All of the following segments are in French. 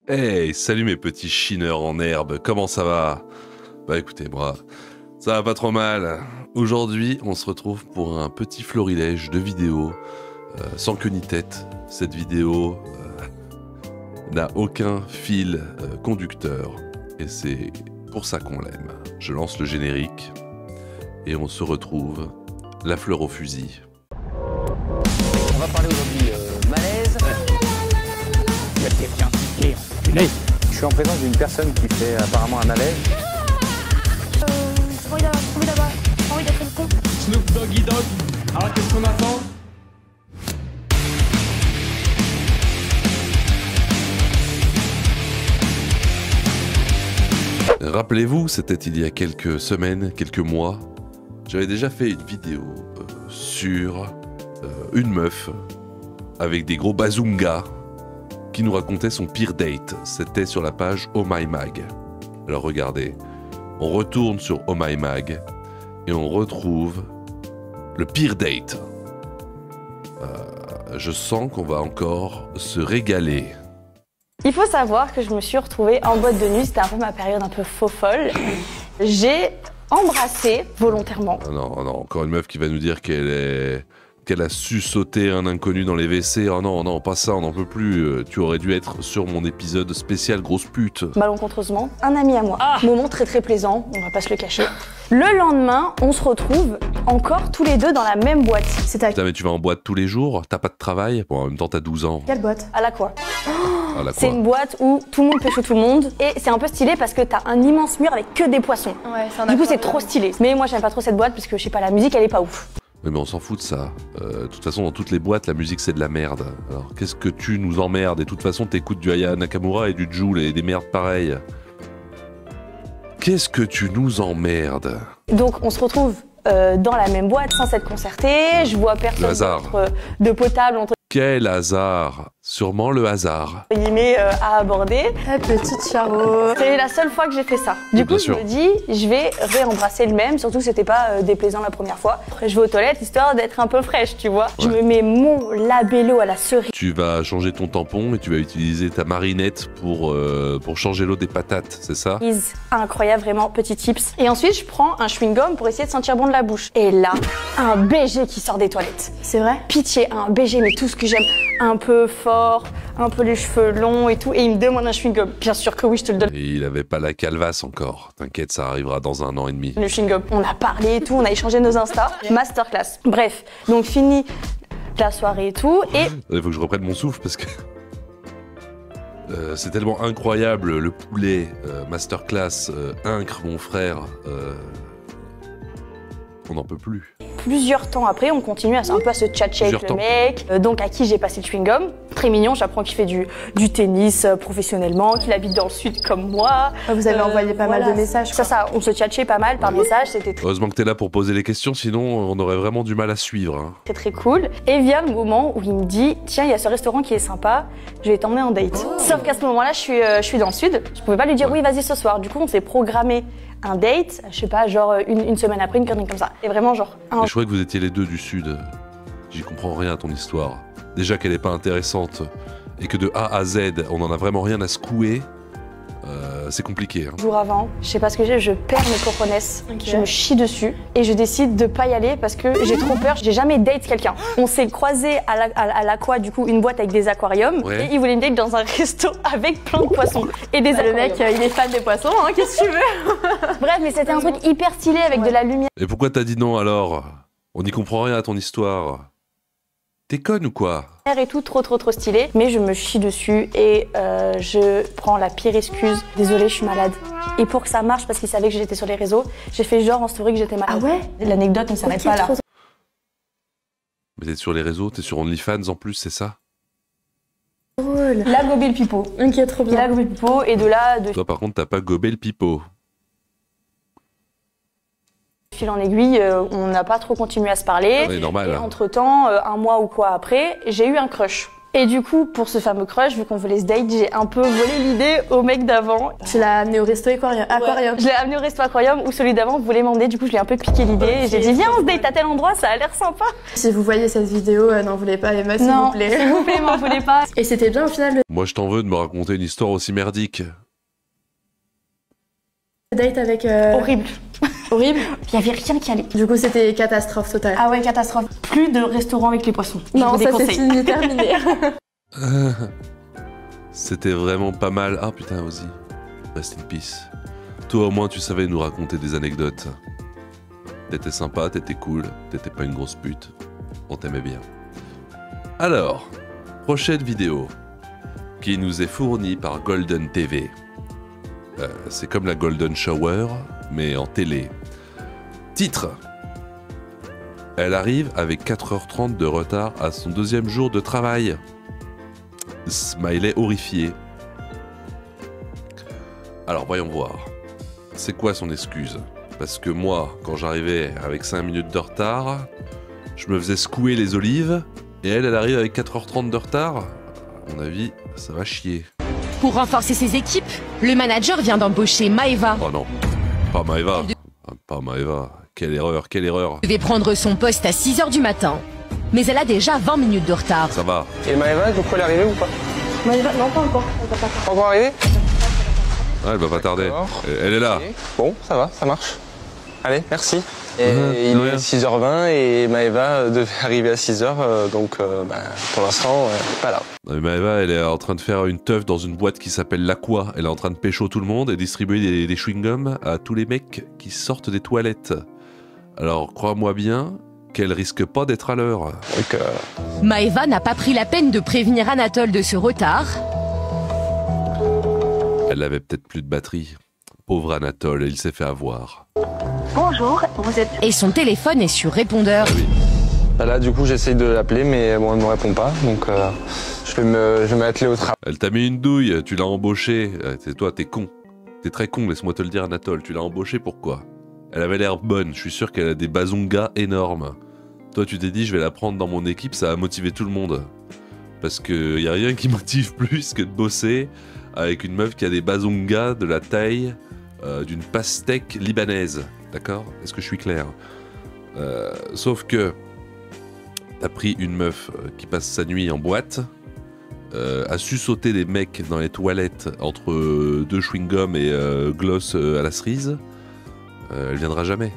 Hey, salut mes petits chineurs en herbe, comment ça va? Bah écoutez, moi, ça va pas trop mal. Aujourd'hui, on se retrouve pour un petit florilège de vidéos, sans queue ni tête. Cette vidéo n'a aucun fil conducteur, et c'est pour ça qu'on l'aime. Je lance le générique, et on se retrouve, la fleur au fusil. On va parler aujourd'hui malaise. Il y a quelqu'un qui est enculé. Je suis en présence d'une personne qui fait apparemment un malaise. Envie d'être une con. Snoop Doggy Dogg. Alors qu'est-ce qu'on attend? Rappelez-vous, c'était il y a quelques semaines, quelques mois, j'avais déjà fait une vidéo sur une meuf avec des gros bazungas qui nous racontait son pire date. C'était sur la page Oh My Mag. Alors regardez, on retourne sur Oh My Mag et on retrouve le pire date. Je sens qu'on va encore se régaler. Il faut savoir que je me suis retrouvée en boîte de nuit, c'était un peu ma période un peu faux folle. J'ai embrassé volontairement. Oh non, oh non, encore une meuf qui va nous dire qu'elle a su sauter un inconnu dans les WC. Oh non, non, pas ça, on n'en peut plus. Tu aurais dû être sur mon épisode spécial grosse pute. Malencontreusement, un ami à moi. Moment très très plaisant, on va pas se le cacher. Le lendemain, on se retrouve encore tous les deux dans la même boîte. C'est à Putain, mais tu vas en boîte tous les jours, t'as pas de travail. Bon, en même temps, t'as 12 ans. quelle boîte? À la quoi? Ah, la C'est quoi. une boîte où tout le monde pêche tout le monde et c'est un peu stylé parce que t'as un immense mur avec que des poissons. Ouais, c'est un Du coup, accord c'est de- trop stylé. Mais moi, j'aime pas trop cette boîte parce que je sais pas, la musique elle est pas ouf. Oui, mais on s'en fout de ça. De toute façon, dans toutes les boîtes, la musique, c'est de la merde. Alors, qu'est-ce que tu nous emmerdes? Et de toute façon, t'écoutes du Aya Nakamura et du Jul et des merdes pareilles. Qu'est-ce que tu nous emmerdes? Donc, on se retrouve dans la même boîte sans s'être concerté. Je vois Le personne hasard. de potable entre Quel hasard! Sûrement le hasard. guillemets à aborder. Ah, petite Charo. C'est la seule fois que j'ai fait ça. Du Bien coup, sûr. je me dis, je vais réembrasser le même, surtout que c'était pas déplaisant la première fois. Après, je vais aux toilettes histoire d'être un peu fraîche, tu vois. Je Ouais. me mets mon labello à la cerise. Tu vas changer ton tampon et tu vas utiliser ta marinette pour changer l'eau des patates, c'est ça? Incroyable, vraiment, petit tips. Et ensuite, je prends un chewing-gum pour essayer de sentir bon de la bouche. Et là, un BG qui sort des toilettes. C'est vrai? Pitié, un BG, mais tout ce que j'aime. Un peu fort, un peu les cheveux longs et tout. Et il me demande un chewing-gum. Bien sûr que oui, je te le donne. Et il avait pas la calvasse encore. T'inquiète, ça arrivera dans 1 an et demi. Le chewing-gum. On a parlé et tout, on a échangé nos Insta. Masterclass. Bref, donc fini la soirée et tout. Et Il faut que je reprenne mon souffle parce que... c'est tellement incroyable, le poulet, masterclass, incre, mon frère. On n'en peut plus. plusieurs temps après, on continue un peu à se tchatcher avec Plusieurs le temps. mec. Donc à qui j'ai passé le chewing-gum. Très mignon, j'apprends qu'il fait du tennis professionnellement, qu'il habite dans le sud comme moi. Vous avez envoyé pas mal voilà. de messages. Ça, on se tchatchait pas mal par message, c'était très Heureusement que t'es là pour poser les questions, sinon on aurait vraiment du mal à suivre. Hein. très très cool. Et vient le moment où il me dit, tiens, il y a ce restaurant qui est sympa, je vais t'emmener en date. Sauf qu'à ce moment-là, je suis dans le sud, je pouvais pas lui dire oui, vas-y ce soir. Du coup, on s'est programmé un date, je sais pas, genre une semaine après, une connerie comme ça. Et vraiment genre un Et je croyais que vous étiez les deux du sud. J'y comprends rien à ton histoire. Déjà qu'elle est pas intéressante et que de A à Z, on en a vraiment rien à secouer. C'est compliqué. Hein. jour avant, je sais pas ce que j'ai, je perds mes cojones, Ok. je me chie dessus et je décide de pas y aller parce que j'ai trop peur, j'ai jamais date quelqu'un. On s'est croisés à l'aqua, du coup, une boîte avec des aquariums Ouais. et il voulait me date dans un resto avec plein de poissons et des Le aquariums. mec, il est fan des poissons, hein, qu'est-ce que tu veux? Bref, mais c'était un truc hyper stylé avec de la lumière. Et pourquoi t'as dit non alors? On n'y comprend rien à ton histoire. T'es conne ou quoi? Et tout, trop stylé, mais je me chie dessus et je prends la pire excuse. Désolée, je suis malade. Et pour que ça marche, parce qu'il savait que j'étais sur les réseaux, j'ai fait genre en story que j'étais malade. Ah ouais? L'anecdote ne s'arrête Ok, pas là. trop- Mais t'es sur les réseaux, t'es sur OnlyFans en plus, c'est ça? Drôle. Il a gobé le pipeau. Ok, trop Il a bien. gobé le pipeau et de là, de Toi par contre, t'as pas gobé le pipeau. fil en aiguille, on n'a pas trop continué à se parler. Ouais, normal. Et entre-temps, un mois ou quoi après, j'ai eu un crush. Et du coup, pour ce fameux crush, vu qu'on voulait se date, j'ai un peu volé l'idée au mec d'avant. Tu l'as amené au resto aquarium. Je l'ai amené au resto aquarium où celui d'avant voulait m'emmener. Du coup, je lui ai un peu piqué l'idée et j'ai dit viens, on se date à tel endroit, ça a l'air sympa. Si vous voyez cette vidéo, n'en voulez pas Emma, s'il vous plaît. S'il vous plaît, m'en voulez pas. Et c'était bien au final Moi, je t'en veux de me raconter une histoire aussi merdique. le date avec... Horrible. Horrible. Il y avait rien qui allait. Du coup, c'était catastrophe totale. Ah ouais, catastrophe. Plus de restaurant avec les poissons. Non, Je vous ça c'est déconseille. fini, terminé. C'était vraiment pas mal. Ah putain, aussi. Rest in peace. Toi, au moins, tu savais nous raconter des anecdotes. T'étais sympa, t'étais cool, t'étais pas une grosse pute. On t'aimait bien. Alors, prochaine vidéo qui nous est fournie par Golden TV. C'est comme la Golden Shower, mais en télé. Titre. Elle arrive avec 4h30 de retard à son deuxième jour de travail. Smiley horrifié. Alors voyons voir. C'est quoi son excuse? Parce que moi, quand j'arrivais avec 5 minutes de retard, je me faisais secouer les olives, et elle arrive avec 4h30 de retard. À mon avis, ça va chier. Pour renforcer ses équipes, le manager vient d'embaucher Maeva. Oh non, pas Maeva. Pas Maeva. Quelle erreur, quelle erreur. Elle devait prendre son poste à 6h du matin. Mais elle a déjà 20 minutes de retard. Ça va. Et Maëva, du coup, elle est arrivée ou pas? Non, pas encore. Pas encore arrivée? Ah, elle va pas tarder. D'accord. Elle est là. Ok. Bon, ça va, ça marche. Allez, merci. Et il rien. est 6h20 et Maëva devait arriver à 6h, donc pour l'instant, pas là. Non, mais Maëva, elle est en train de faire une teuf dans une boîte qui s'appelle l'Aqua. Elle est en train de pécho tout le monde et distribuer des chewing-gums à tous les mecs qui sortent des toilettes. Alors, crois-moi bien qu'elle risque pas d'être à l'heure. Donc, Maëva n'a pas pris la peine de prévenir Anatole de ce retard. Elle avait peut-être plus de batterie. Pauvre Anatole, il s'est fait avoir. Bonjour, vous êtes... Et son téléphone est sur répondeur. là, du coup, j'essaye de l'appeler, mais bon, elle ne me répond pas. Donc, je vais m'atteler au travail. Elle t'a mis une douille, tu l'as embauchée. Toi, t'es con. T'es très con, laisse-moi te le dire, Anatole. Tu l'as embauchée pourquoi? Elle avait l'air bonne, je suis sûr qu'elle a des bazongas énormes. Toi, tu t'es dit, je vais la prendre dans mon équipe, ça va motiver tout le monde. Parce qu'il y a rien qui motive plus que de bosser avec une meuf qui a des bazongas de la taille d'une pastèque libanaise. D'accord? Est-ce que je suis clair? Sauf que t'as pris une meuf qui passe sa nuit en boîte, a su sauter des mecs dans les toilettes entre deux chewing-gums et gloss à la cerise. Elle viendra jamais.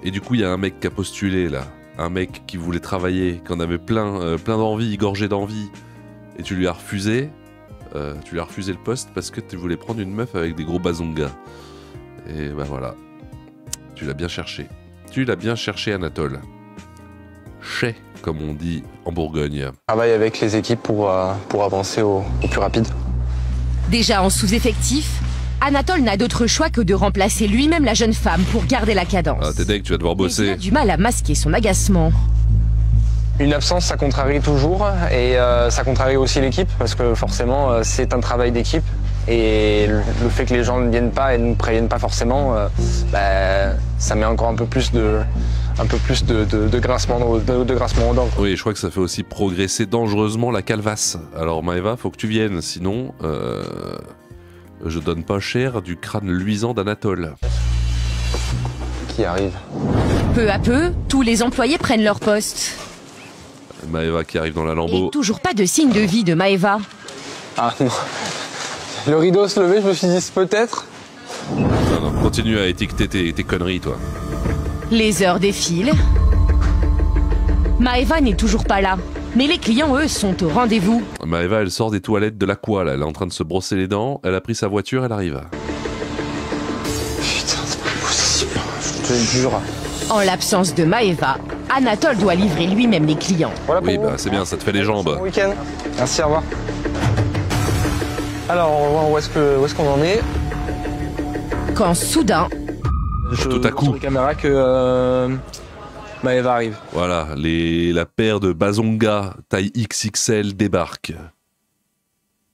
Et du coup, il y a un mec qui a postulé là. Un mec qui voulait travailler, qui en avait plein d'envie, gorgé d'envie. Et tu lui as refusé. Tu lui as refusé le poste parce que tu voulais prendre une meuf avec des gros bazongas. Et bah voilà. Tu l'as bien cherché. Tu l'as bien cherché, Anatole. Chais, comme on dit en Bourgogne. Je travaille avec les équipes pour avancer au plus rapide. Déjà en sous-effectif, Anatole n'a d'autre choix que de remplacer lui-même la jeune femme pour garder la cadence. Ah, t'es deg, tu vas devoir Mais il bosser. a du mal à masquer son agacement. Une absence, ça contrarie toujours et ça contrarie aussi l'équipe parce que forcément, c'est un travail d'équipe. Et le fait que les gens ne viennent pas et ne préviennent pas forcément, ça met encore un peu plus de grincement aux dents. Oui, je crois que ça fait aussi progresser dangereusement la calvasse. Alors Maëva, faut que tu viennes, sinon je donne pas cher du crâne luisant d'Anatole. Qui arrive. Peu à peu, tous les employés prennent leur poste. Maëva qui arrive dans la Et lambeau. toujours pas de signe de vie de Maëva. Ah non. Le rideau se levait, je me suis dit peut-être. Non, continue à étiqueter tes conneries, toi. Les heures défilent. Maëva n'est toujours pas là. Mais les clients, eux, sont au rendez-vous. Maëva, elle sort des toilettes de l'Aqua, là. Elle est en train de se brosser les dents. Elle a pris sa voiture, elle arrive. Putain, c'est pas possible. Je te jure. En l'absence de Maëva, Anatole doit livrer lui-même les clients. Voilà pour Oui, vous. bah c'est bien, ça te fait les jambes. Bon week-end. Merci, au revoir. Alors, on va voir où est-ce qu'on en est. Quand soudain, Tout à coup. Sur les caméras que Maëva arrive. Voilà, la paire de bazongas taille XXL débarque.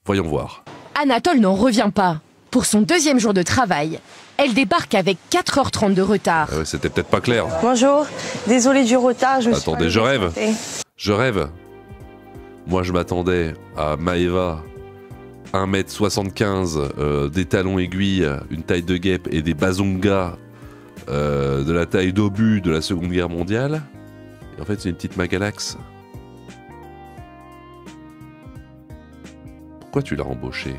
Voyons voir. Anatole n'en revient pas. Pour son deuxième jour de travail, elle débarque avec 4h30 de retard. Ah ouais, c'était peut-être pas clair. Bonjour, désolé du retard. Attendez, je rêve. Je rêve. Moi, je m'attendais à Maëva, 1m75, des talons aiguilles, une taille de guêpe et des bazongas de la taille d'obus de la Seconde Guerre mondiale. Et en fait, c'est une petite Magalax. Pourquoi tu l'as embauchée?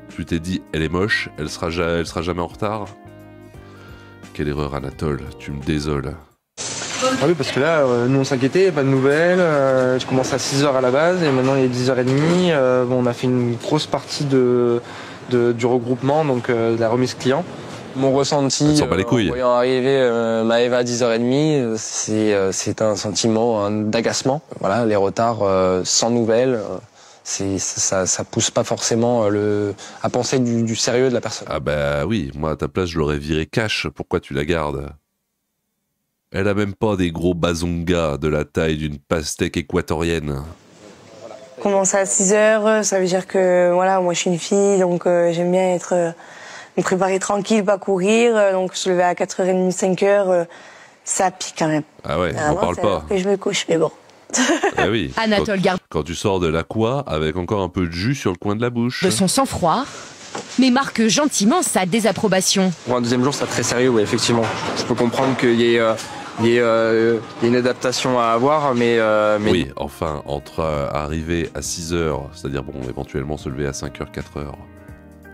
Tu t'es dit, elle est moche, elle sera jamais en retard? Quelle erreur, Anatole, tu me désoles. Ah oui, parce que là, nous on s'inquiétait, pas de nouvelles. Je commence à 6h à la base et maintenant il est 10h30. Bon, on a fait une grosse partie du regroupement, donc de la remise client. Mon ressenti en voyant arriver Maëva à 10h30, c'est un sentiment d'agacement. Voilà, les retards sans nouvelles, ça pousse pas forcément à penser du sérieux de la personne. Ah bah oui, moi à ta place je l'aurais viré cash, pourquoi tu la gardes? Elle a même pas des gros bazongas de la taille d'une pastèque équatorienne. Commencer à 6h, ça veut dire que voilà, moi je suis une fille, donc j'aime bien me préparer tranquille, pas courir. Donc se lever à 4h30, 5h, ça pique quand même. Ah ouais, on parle pas. Que je me couche, mais bon. Eh oui, Anatole garde quand tu sors de l'aqua avec encore un peu de jus sur le coin de la bouche. de son sang-froid, mais marque gentiment sa désapprobation. Pour un deuxième jour, c'est très sérieux, oui, effectivement. Je peux comprendre qu'il y ait une adaptation à avoir, mais... Oui, enfin, entre arriver à 6h, c'est-à-dire bon, éventuellement se lever à 5h, 4h,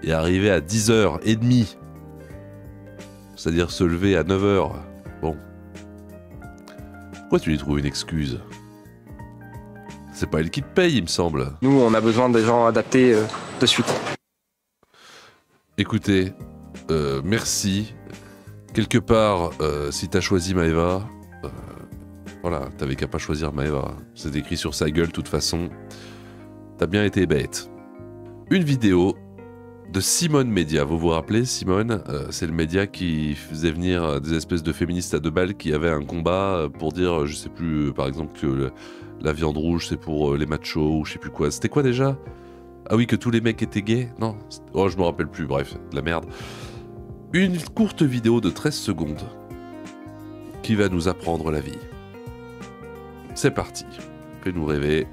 et arriver à 10h30, c'est-à-dire se lever à 9h, bon. Pourquoi tu lui trouves une excuse? C'est pas elle qui te paye, il me semble. Nous, on a besoin des gens adaptés de suite. Écoutez, merci. Quelque part, si t'as choisi Maëva, voilà, t'avais qu'à pas choisir Maëva. C'est écrit sur sa gueule, de toute façon. T'as bien été bête. Une vidéo de Simone Média. Vous vous rappelez, Simone, c'est le média qui faisait venir des espèces de féministes à 2 balles qui avaient un combat pour dire, je sais plus, par exemple, que la viande rouge, c'est pour les machos, ou je sais plus quoi. C'était quoi déjà? Ah oui, que tous les mecs étaient gays? Non, oh, je me rappelle plus, bref, de la merde. Une courte vidéo de 13 secondes qui va nous apprendre la vie. C'est parti. Fais-nous rêver,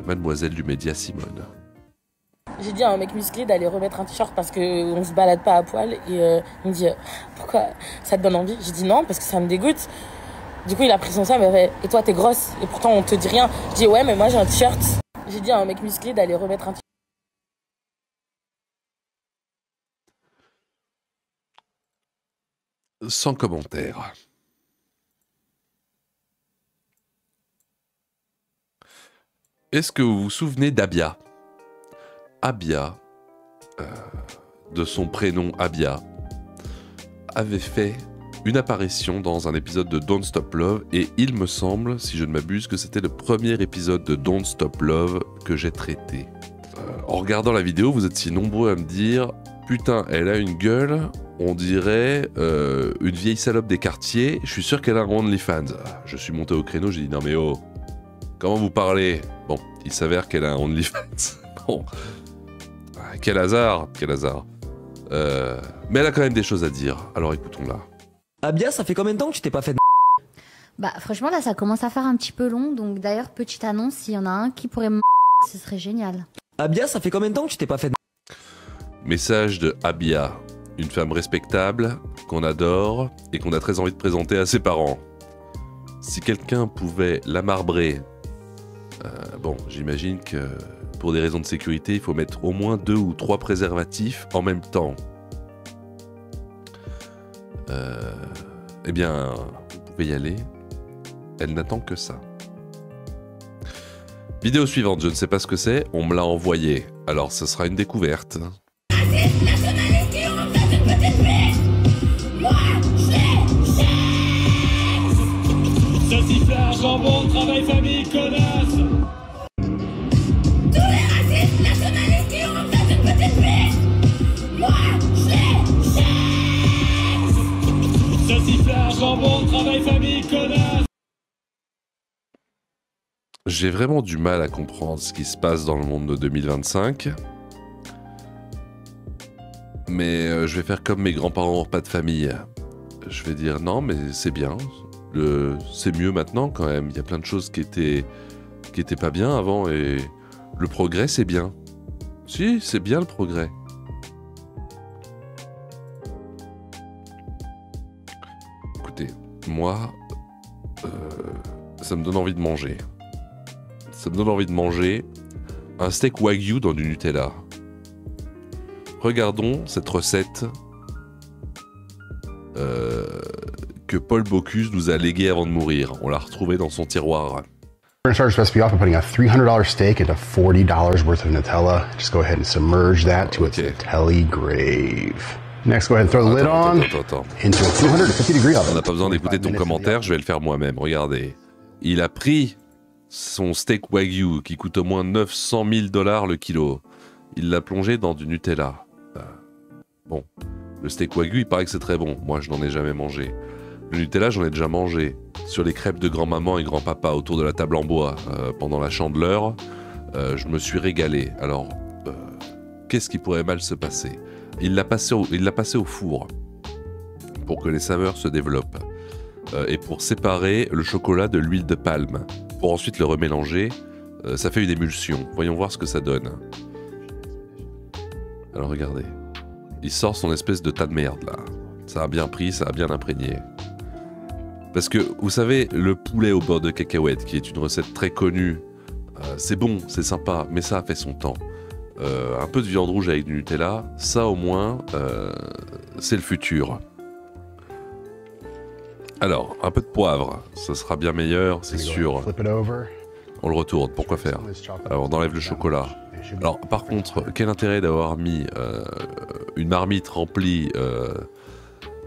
mademoiselle du média Simone. J'ai dit à un mec musclé d'aller remettre un t-shirt parce qu'on se balade pas à poil et il me dit pourquoi ça te donne envie? J'ai dit non parce que ça me dégoûte. Du coup il a pris son sac et il m'a fait et toi t'es grosse et pourtant on te dit rien. Je dis ouais mais moi j'ai un t-shirt. J'ai dit à un mec musclé d'aller remettre un t-shirt. Sans commentaire. Est-ce que vous vous souvenez d'Abia? Abia, de son prénom Abia, avait fait une apparition dans un épisode de Don't Stop Love et il me semble, si je ne m'abuse, que c'était le premier épisode de Don't Stop Love que j'ai traité. En regardant la vidéo, vous êtes si nombreux à me dire « Putain, elle a une gueule, on dirait une vieille salope des quartiers, je suis sûr qu'elle a un OnlyFans. » Je suis monté au créneau, j'ai dit « Non mais oh, comment vous parlez ?» Bon, il s'avère qu'elle a un OnlyFans. Bon, quel hasard, quel hasard. Mais elle a quand même des choses à dire, alors écoutons-la. Abia, ça fait combien de temps que tu t'es pas fait de... Bah franchement là ça commence à faire un petit peu long, donc d'ailleurs petite annonce, s'il y en a un qui pourrait me ce serait génial. Abia, ça fait combien de temps que tu t'es pas fait de... Message de Abia, une femme respectable, qu'on adore et qu'on a très envie de présenter à ses parents. Si quelqu'un pouvait la marbrer, bon, j'imagine que pour des raisons de sécurité, il faut mettre au moins 2 ou 3 préservatifs en même temps. Eh bien, vous pouvez y aller. Elle n'attend que ça. Vidéo suivante, je ne sais pas ce que c'est, on me l'a envoyé. Alors, ce sera une découverte. Sauciflard, jambon, travail, famille, connasse. Tous les racistes, nationalistes qui ont remplacé une petite fille. Moi, je les Sauciflard, jambon, travail, famille, connasse. J'ai vraiment du mal à comprendre ce qui se passe dans le monde de 2025. Mais je vais faire comme mes grands-parents au repas de famille. Je vais dire non, mais c'est bien. C'est mieux maintenant quand même. Il y a plein de choses qui étaient qui était pas bien avant et le progrès c'est bien. Si, c'est bien le progrès. Écoutez, moi, ça me donne envie de manger. Ça me donne envie de manger un steak wagyu dans du Nutella. Regardons cette recette que Paul Bocuse nous a léguée avant de mourir. On l'a retrouvée dans son tiroir. We're going to start this recipe off by putting a $300 steak into $40 worth of Nutella. Just go ahead and submerge that to its Nutelli grave. Next, go ahead and throw the lid on into a 250-degree oven. On n'a pas besoin d'écouter ton commentaire, je vais le faire moi-même. Regardez. Il a pris son steak wagyu qui coûte au moins 900 000 $ le kilo. Il l'a plongé dans du Nutella. Bon, le steak wagyu, il paraît que c'est très bon. Moi, je n'en ai jamais mangé. Le Nutella, j'en ai déjà mangé sur les crêpes de grand-maman et grand-papa autour de la table en bois pendant la Chandeleur. Je me suis régalé. Alors, qu'est-ce qui pourrait mal se passer ? Il l'a passé au four pour que les saveurs se développent et pour séparer le chocolat de l'huile de palme. Pour ensuite le remélanger, ça fait une émulsion. Voyons voir ce que ça donne. Alors regardez, il sort son espèce de tas de merde là. Ça a bien pris, ça a bien imprégné. Parce que, vous savez, le poulet au beurre de cacahuète, qui est une recette très connue, c'est bon, c'est sympa, mais ça a fait son temps. Un peu de viande rouge avec du Nutella, ça au moins, c'est le futur. Alors, un peu de poivre, ça sera bien meilleur, c'est sûr. On le retourne, pourquoi faire? Alors, on enlève le chocolat. Alors, par contre, quel intérêt d'avoir mis une marmite remplie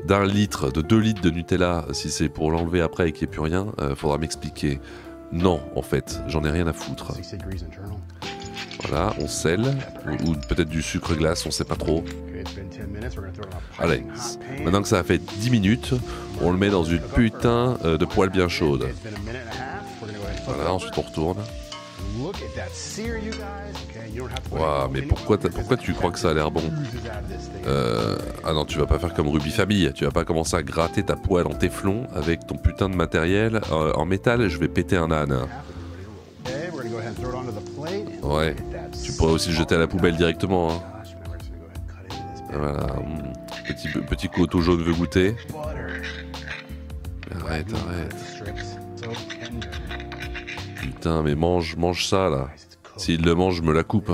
d'1 litre, de 2 litres de Nutella, si c'est pour l'enlever après et qu'il n'y ait plus rien, faudra m'expliquer. Non, en fait, j'en ai rien à foutre. Voilà, on scelle, ou peut-être du sucre glace, on sait pas trop. Allez, maintenant que ça a fait 10 minutes, on le met dans une putain de poêle bien chaude. Voilà, ensuite on retourne. Waouh, mais pourquoi tu crois que ça a l'air bon? Ah non, tu vas pas faire comme Ruby Famille, tu vas pas commencer à gratter ta poêle en téflon avec ton putain de matériel en métal, je vais péter un âne. Ouais, tu pourrais aussi le jeter à la poubelle directement. Hein. Voilà, petit coteau jaune veut goûter. Arrête. Putain, mais mange ça là. S'il le mange, je me la coupe.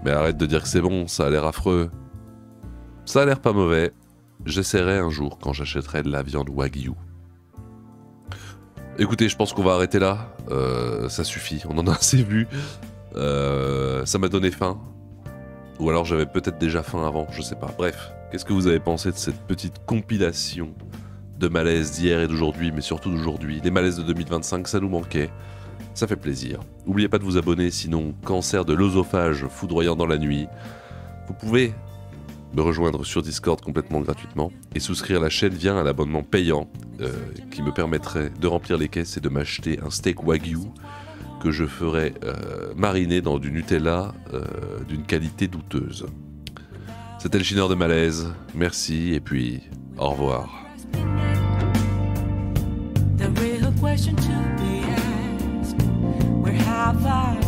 Mais arrête de dire que c'est bon, ça a l'air affreux. Ça a l'air pas mauvais. J'essaierai un jour quand j'achèterai de la viande wagyu. Écoutez, je pense qu'on va arrêter là. Ça suffit, on en a assez vu. Ça m'a donné faim. Ou alors j'avais peut-être déjà faim avant, je sais pas. Bref, qu'est-ce que vous avez pensé de cette petite compilation de malaises d'hier et d'aujourd'hui, mais surtout d'aujourd'hui? Les malaises de 2025, ça nous manquait. Ça fait plaisir. N'oubliez pas de vous abonner, sinon cancer de l'œsophage foudroyant dans la nuit. Vous pouvez me rejoindre sur Discord complètement gratuitement et souscrire la chaîne via un abonnement payant qui me permettrait de remplir les caisses et de m'acheter un steak wagyu que je ferai mariner dans du Nutella d'une qualité douteuse. C'était le Chineur de Malaise, merci et puis au revoir. The real question to be asked, where have I